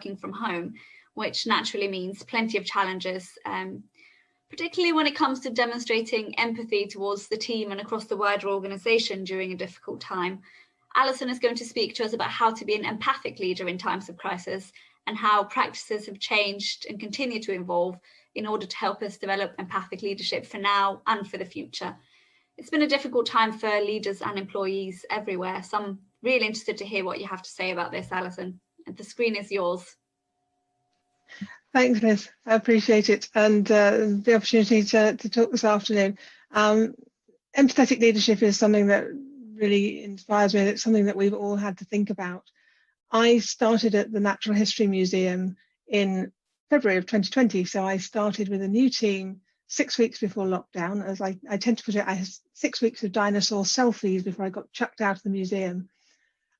working from home, which naturally means plenty of challenges, particularly when it comes to demonstrating empathy towards the team and across the wider organisation during a difficult time. Alison is going to speak to us about how to be an empathic leader in times of crisis and how practices have changed and continue to evolve in order to help us develop empathic leadership for now and for the future. It's been a difficult time for leaders and employees everywhere, so I'm really interested to hear what you have to say about this, Alison. The screen is yours. Thanks, Liz. I appreciate it, and the opportunity to talk this afternoon. Empathetic leadership is something that really inspires me, and it's something that we've all had to think about. I started at the Natural History Museum in February of 2020, so I started with a new team 6 weeks before lockdown. As I tend to put it, I had 6 weeks of dinosaur selfies before I got chucked out of the museum.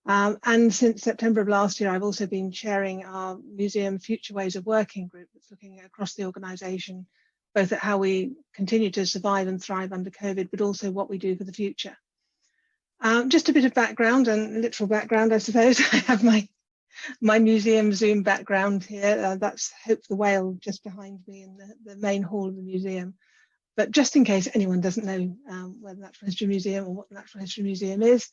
And since September of last year, I've also been chairing our Museum Future Ways of Working group that's looking across the organisation, both at how we continue to survive and thrive under COVID, but also what we do for the future. Just a bit of background and literal background, I suppose. I have my museum Zoom background here. That's Hope the Whale just behind me in the main hall of the museum. But just in case anyone doesn't know where the Natural History Museum or what the Natural History Museum is,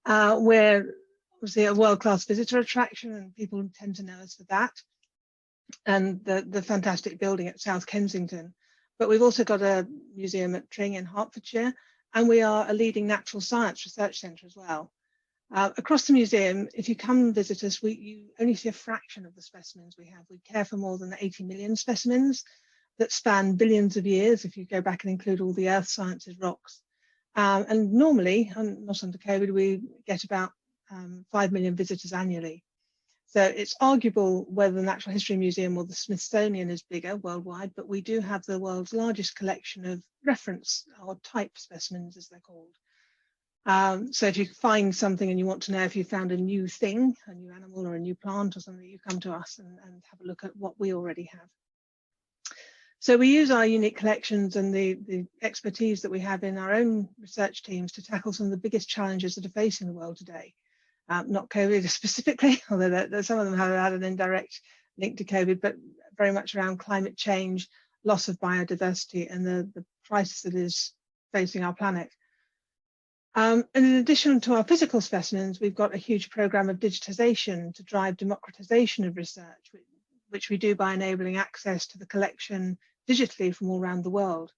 we're obviously a world-class visitor attraction, and people tend to know us for that, and the fantastic building at South Kensington. But we've also got a museum at Tring in Hertfordshire, and we are a leading natural science research centre as well. Across the museum, if you come and visit us, you only see a fraction of the specimens we have. We care for more than 80 million specimens that span billions of years, if you go back and include all the earth sciences rocks. And normally, and not under COVID, we get about 5 million visitors annually. So it's arguable whether the Natural History Museum or the Smithsonian is bigger worldwide, but we do have the world's largest collection of reference or type specimens, as they're called. So if you find something and you want to know if you found a new thing, a new animal or a new plant or something, you come to us and have a look at what we already have. So we use our unique collections and the expertise that we have in our own research teams to tackle some of the biggest challenges that are facing the world today. Not COVID specifically, although some of them have had an indirect link to COVID, but very much around climate change, loss of biodiversity, and the crisis that is facing our planet. And in addition to our physical specimens, we've got a huge program of digitization to drive democratization of research, which we do by enabling access to the collection digitally from all around the world.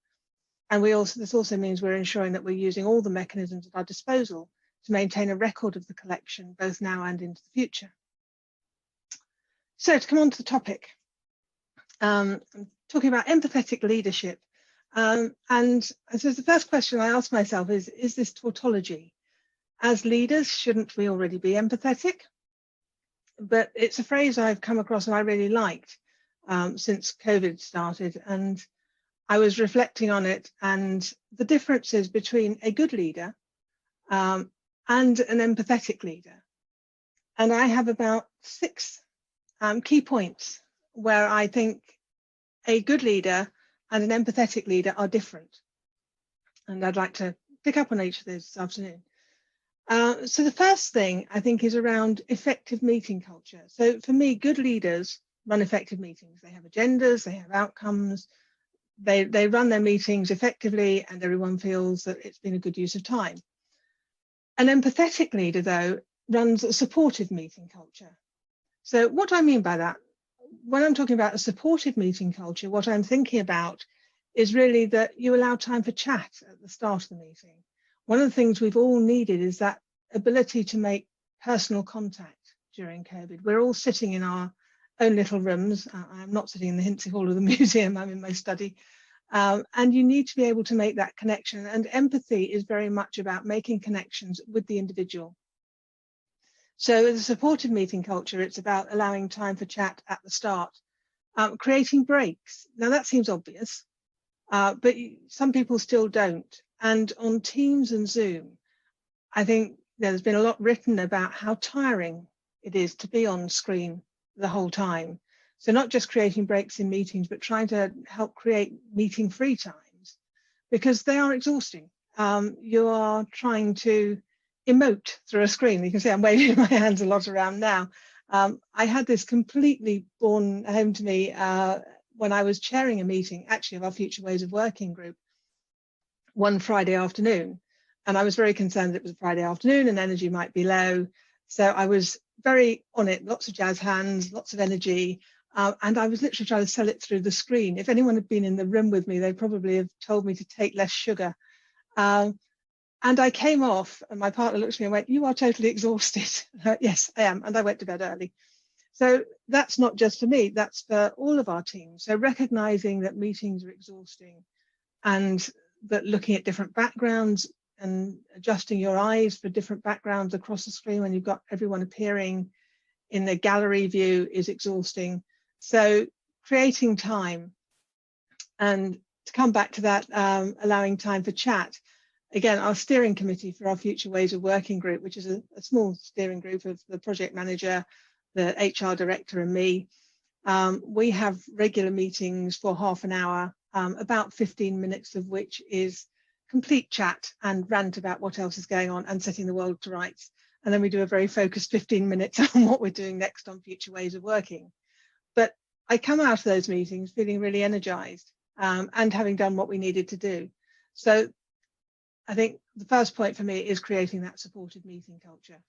And this also means we're ensuring that we're using all the mechanisms at our disposal to maintain a record of the collection, both now and into the future. So to come on to the topic, I'm talking about empathetic leadership. And I suppose the first question I ask myself is this tautology? As leaders, shouldn't we already be empathetic? But it's a phrase I've come across and I really liked since COVID started. And I was reflecting on it and the differences between a good leader and an empathetic leader. And I have about 6 key points where I think a good leader and an empathetic leader are different. And I'd like to pick up on each of those this afternoon. So the first thing I think is around effective meeting culture. So for me, good leaders run effective meetings. They have agendas, they have outcomes, they run their meetings effectively, and everyone feels that it's been a good use of time. An empathetic leader, though, runs a supportive meeting culture. So what do I mean by that? When I'm talking about a supportive meeting culture, what I'm thinking about is really that you allow time for chat at the start of the meeting. One of the things we've all needed is that ability to make personal contact during COVID. We're all sitting in our own little rooms. I'm not sitting in the Hinsey Hall of the museum, I'm in my study. And you need to be able to make that connection. And empathy is very much about making connections with the individual. So as a supportive meeting culture, it's about allowing time for chat at the start, creating breaks. Now that seems obvious, but some people still don't. And on Teams and Zoom, I think there's been a lot written about how tiring it is to be on screen the whole time. So not just creating breaks in meetings, but trying to help create meeting-free times, because they are exhausting. You are trying to emote through a screen. You can see I'm waving my hands a lot around now. I had this completely borne home to me when I was chairing a meeting, actually, of our Future Ways of Working group one Friday afternoon. And I was very concerned that it was a Friday afternoon and energy might be low. So I was very on it, lots of jazz hands, lots of energy. And I was literally trying to sell it through the screen. If anyone had been in the room with me, they probably have told me to take less sugar. And I came off and my partner looked at me and went, "You are totally exhausted." Yes, I am. And I went to bed early. So that's not just for me, that's for all of our teams. So recognizing that meetings are exhausting and that looking at different backgrounds and adjusting your eyes for different backgrounds across the screen when you've got everyone appearing in the gallery view is exhausting. So creating time, and to come back to that, allowing time for chat. Again, our steering committee for our Future Ways of Working group, which is a small steering group of the project manager, the HR director and me, we have regular meetings for half an hour, about 15 minutes of which is complete chat and rant about what else is going on and setting the world to rights. And then we do a very focused 15 minutes on what we're doing next on Future Ways of Working. But I come out of those meetings feeling really energized and having done what we needed to do. So I think the first point for me is creating that supported meeting culture.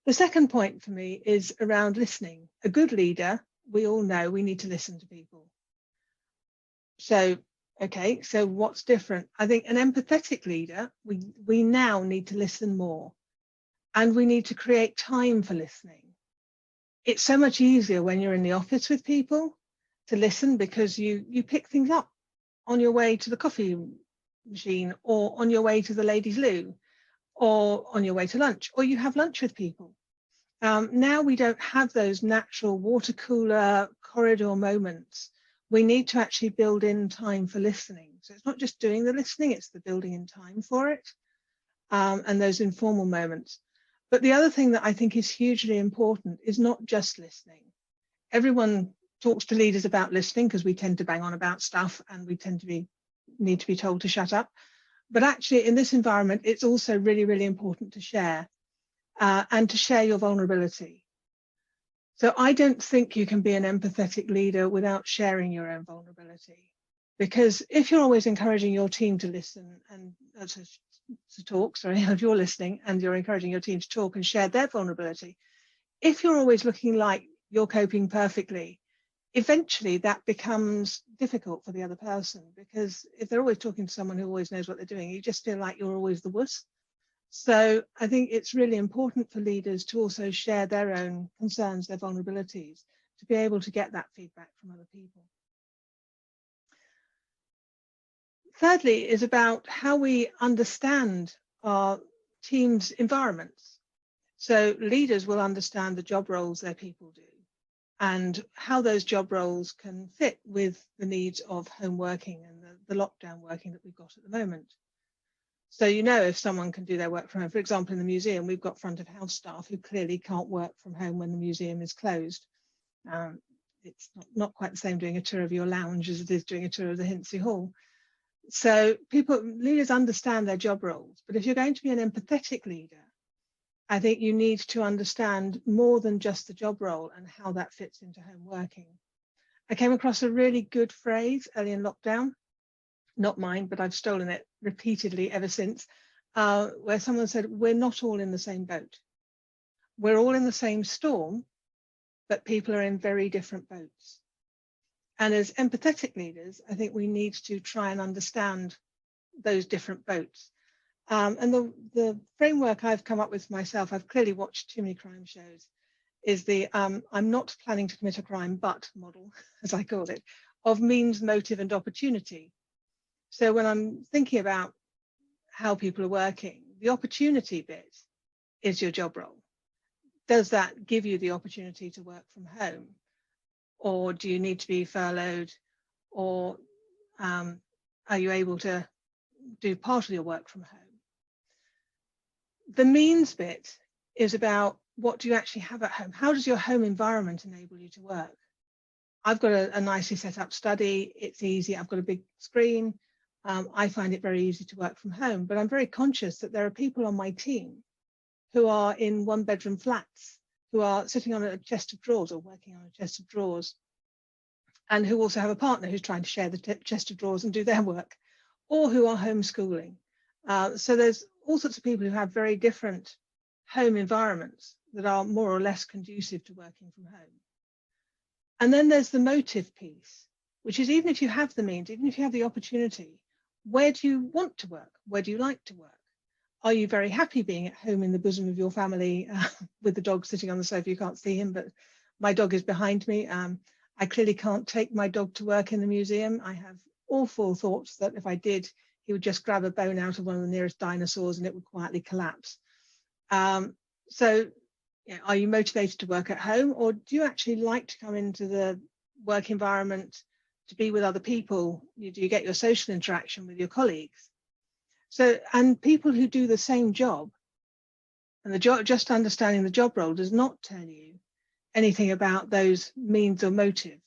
The second point for me is around listening. A good leader, we all know we need to listen to people. So, okay, so what's different? I think an empathetic leader, we now need to listen more, and we need to create time for listening. It's so much easier when you're in the office with people to listen because you pick things up on your way to the coffee machine or on your way to the ladies' loo or on your way to lunch, or you have lunch with people. Now we don't have those natural water cooler corridor moments. We need to actually build in time for listening. So it's not just doing the listening, it's the building in time for it and those informal moments. But the other thing that I think is hugely important is not just listening. Everyone talks to leaders about listening because we tend to bang on about stuff and we tend to need to be told to shut up. But actually in this environment, it's also really, really important to share and to share your vulnerability. So I don't think you can be an empathetic leader without sharing your own vulnerability. Because if you're always encouraging your team to listen and to talk, if you're listening and you're encouraging your team to talk and share their vulnerability, if you're always looking like you're coping perfectly, eventually that becomes difficult for the other person, because if they're always talking to someone who always knows what they're doing, you just feel like you're always the wuss. So I think it's really important for leaders to also share their own concerns, their vulnerabilities, to be able to get that feedback from other people. Thirdly is about how we understand our team's environments. So leaders will understand the job roles their people do and how those job roles can fit with the needs of home working and the lockdown working that we've got at the moment. So you know if someone can do their work from home. For example, in the museum, we've got front of house staff who clearly can't work from home when the museum is closed. It's not quite the same doing a tour of your lounge as it is doing a tour of the Hinsey Hall. So leaders understand their job roles, but if you're going to be an empathetic leader, I think you need to understand more than just the job role and how that fits into home working. I came across a really good phrase early in lockdown, not mine, but I've stolen it repeatedly ever since, where someone said, we're not all in the same boat. We're all in the same storm, but people are in very different boats. And as empathetic leaders, I think we need to try and understand those different boats. And the framework I've come up with myself, I've clearly watched too many crime shows, is the I'm not planning to commit a crime, but model, as I call it, of means, motive, and opportunity. So when I'm thinking about how people are working, the opportunity bit is your job role. Does that give you the opportunity to work from home? Or do you need to be furloughed? Or are you able to do part of your work from home? The means bit is about what do you actually have at home? How does your home environment enable you to work? I've got a nicely set up study. It's easy. I've got a big screen. I find it very easy to work from home, but I'm very conscious that there are people on my team who are in one-bedroom flats, who are sitting on a chest of drawers or working on a chest of drawers, and who also have a partner who's trying to share the chest of drawers and do their work, or who are homeschooling. So there's all sorts of people who have very different home environments that are more or less conducive to working from home. And then there's the motive piece, which is even if you have the means, even if you have the opportunity, where do you want to work? Where do you like to work? Are you very happy being at home in the bosom of your family with the dog sitting on the sofa? You can't see him, but my dog is behind me. I clearly can't take my dog to work in the museum. I have awful thoughts that if I did, he would just grab a bone out of one of the nearest dinosaurs and it would quietly collapse. So are you motivated to work at home, or do you actually like to come into the work environment to be with other people? Do you get your social interaction with your colleagues? So, and people who do the same job, and the job, just understanding the job role does not tell you anything about those means or motive.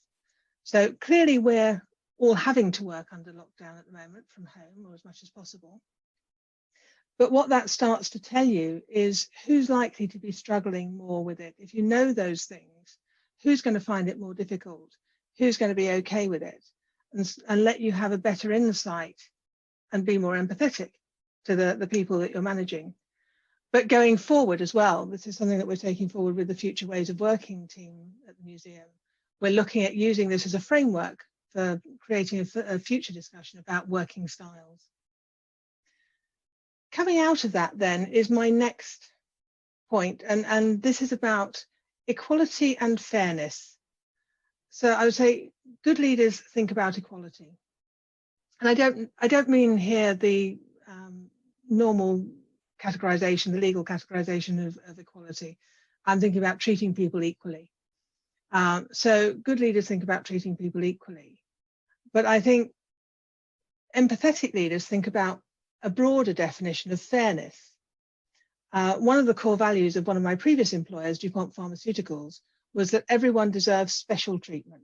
So clearly we're all having to work under lockdown at the moment from home, or as much as possible. But what that starts to tell you is who's likely to be struggling more with it. If you know those things, who's going to find it more difficult? Who's going to be okay with it? And let you have a better insight and be more empathetic to the people that you're managing. But going forward as well, this is something that we're taking forward with the Future Ways of Working team at the museum. We're looking at using this as a framework for creating a future discussion about working styles. Coming out of that then is my next point, and this is about equality and fairness. So I would say good leaders think about equality. And I don't mean here the normal categorization, the legal categorization of equality. I'm thinking about treating people equally. So good leaders think about treating people equally. But I think empathetic leaders think about a broader definition of fairness. One of the core values of one of my previous employers, DuPont Pharmaceuticals, was that everyone deserves special treatment.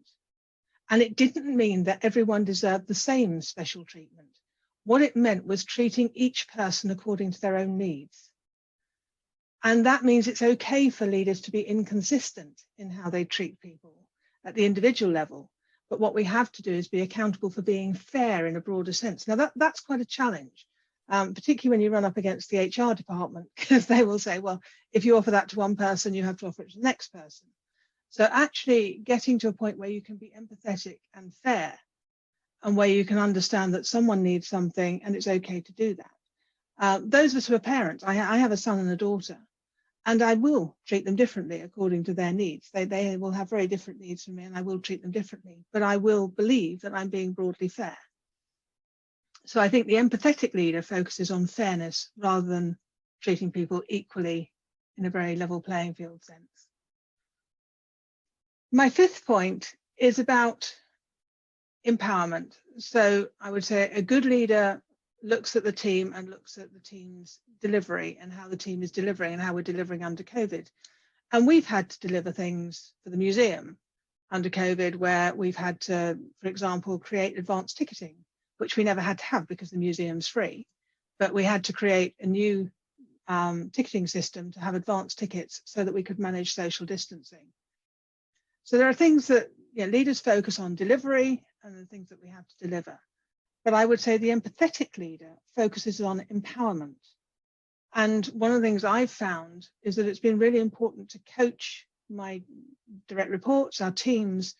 And it didn't mean that everyone deserved the same special treatment. What it meant was treating each person according to their own needs. And that means it's okay for leaders to be inconsistent in how they treat people at the individual level. But what we have to do is be accountable for being fair in a broader sense. Now, that's quite a challenge, particularly when you run up against the HR department, because they will say, well, if you offer that to one person, you have to offer it to the next person. So actually getting to a point where you can be empathetic and fair, and where you can understand that someone needs something and it's okay to do that. Those of us who are parents, I have a son and a daughter, and I will treat them differently according to their needs. They will have very different needs from me, and I will treat them differently, but I will believe that I'm being broadly fair. So I think the empathetic leader focuses on fairness rather than treating people equally in a very level playing field sense. My fifth point is about empowerment. So I would say a good leader looks at the team and looks at the team's delivery and how the team is delivering and how we're delivering under COVID. And we've had to deliver things for the museum under COVID where we've had to, for example, create advanced ticketing, which we never had to have because the museum's free. But we had to create a new ticketing system to have advanced tickets so that we could manage social distancing. So there are things that leaders focus on delivery and the things that we have to deliver. But I would say the empathetic leader focuses on empowerment. And one of the things I've found is that it's been really important to coach my direct reports, our teams,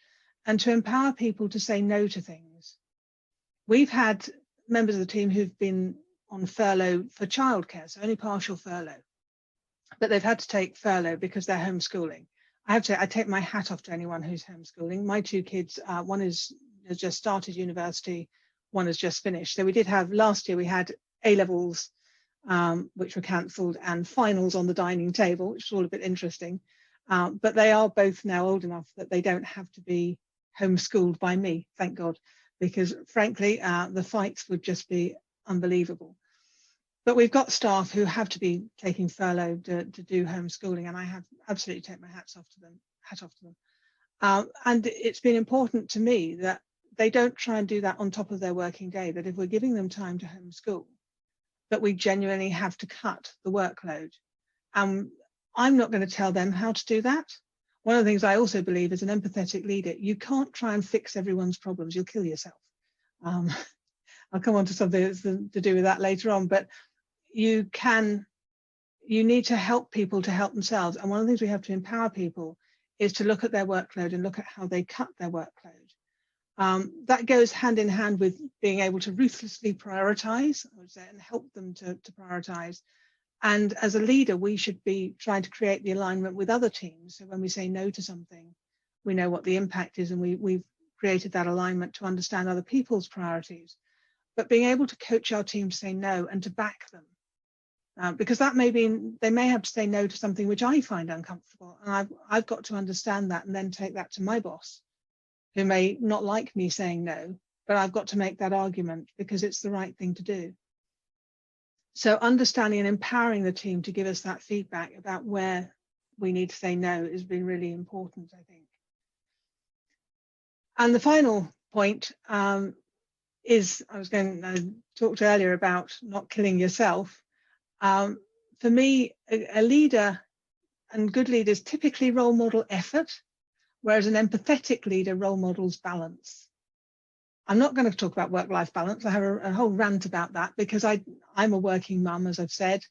and to empower people to say no to things. We've had members of the team who've been on furlough for childcare, so only partial furlough, but they've had to take furlough because they're homeschooling. I have to say, I take my hat off to anyone who's homeschooling. My two kids, one has just started university, one has just finished. So we did have, last year we had A-levels, which were cancelled, and finals on the dining table, which was all a bit interesting. But they are both now old enough that they don't have to be homeschooled by me, thank God, because frankly, the fights would just be unbelievable. But we've got staff who have to be taking furlough to do homeschooling, and I have absolutely taken my hat off to them. And it's been important to me that they don't try and do that on top of their working day, that if we're giving them time to homeschool, that we genuinely have to cut the workload. I'm not going to tell them how to do that. One of the things I also believe as an empathetic leader, you can't try and fix everyone's problems. You'll kill yourself. I'll come on to something that's to do with that later on, but you need to help people to help themselves. And one of the things we have to empower people is to look at their workload and look at how they cut their workload. That goes hand in hand with being able to ruthlessly prioritize, I would say, and help them to prioritize. And as a leader, we should be trying to create the alignment with other teams. So when we say no to something, we know what the impact is, and we've created that alignment to understand other people's priorities. But being able to coach our team to say no and to back them. Because that may mean they may have to say no to something which I find uncomfortable. And I've got to understand that and then take that to my boss, who may not like me saying no, but I've got to make that argument because it's the right thing to do. So understanding and empowering the team to give us that feedback about where we need to say no has been really important, I think. And the final point is, I was going to talk earlier about not killing yourself. For me, a leader and good leaders typically role model effort, whereas an empathetic leader role models balance. I'm not going to talk about work-life balance. I have a whole rant about that because I'm a working mum, as I've said.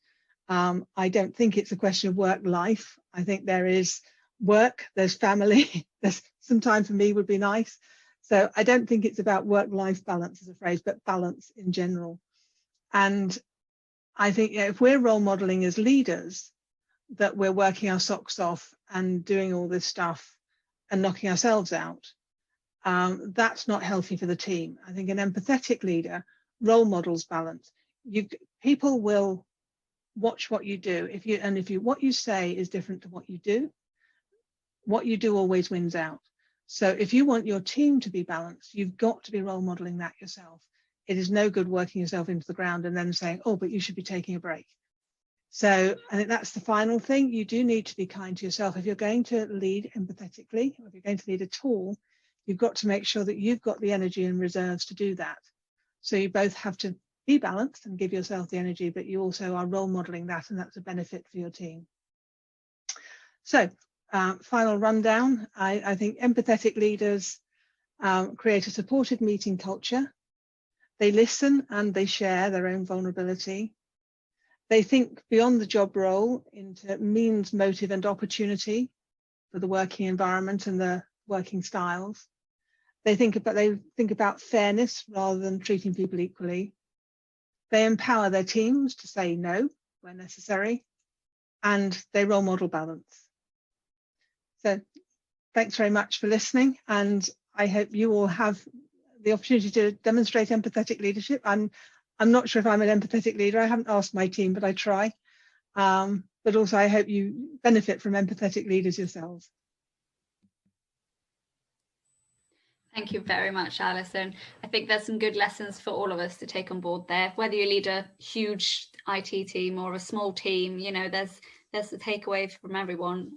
I don't think it's a question of work-life. I think there is work, there's family, there's some time for me would be nice. So I don't think it's about work-life balance as a phrase, but balance in general. And I think if we're role modeling as leaders, that we're working our socks off and doing all this stuff and knocking ourselves out, that's not healthy for the team. I think an empathetic leader role models balance. People will watch what you do. If what you say is different to what you do always wins out. So if you want your team to be balanced, you've got to be role modeling that yourself. It is no good working yourself into the ground and then saying, oh, but you should be taking a break. So I think that's the final thing. You do need to be kind to yourself. If you're going to lead empathetically, or if you're going to lead at all, you've got to make sure that you've got the energy and reserves to do that. So you both have to be balanced and give yourself the energy, but you also are role modeling that, and that's a benefit for your team. So final rundown, I think empathetic leaders create a supportive meeting culture. They listen and they share their own vulnerability. They think beyond the job role into means, motive, and opportunity for the working environment and the working styles. They think about fairness rather than treating people equally. They empower their teams to say no where necessary, and they role model balance. So thanks very much for listening, and I hope you all have the opportunity to demonstrate empathetic leadership. I'm not sure if I'm an empathetic leader. I haven't asked my team, but I try. But also I hope you benefit from empathetic leaders yourselves. Thank you very much, Alison. I think there's some good lessons for all of us to take on board there. Whether you lead a huge IT team or a small team, there's the takeaway from everyone.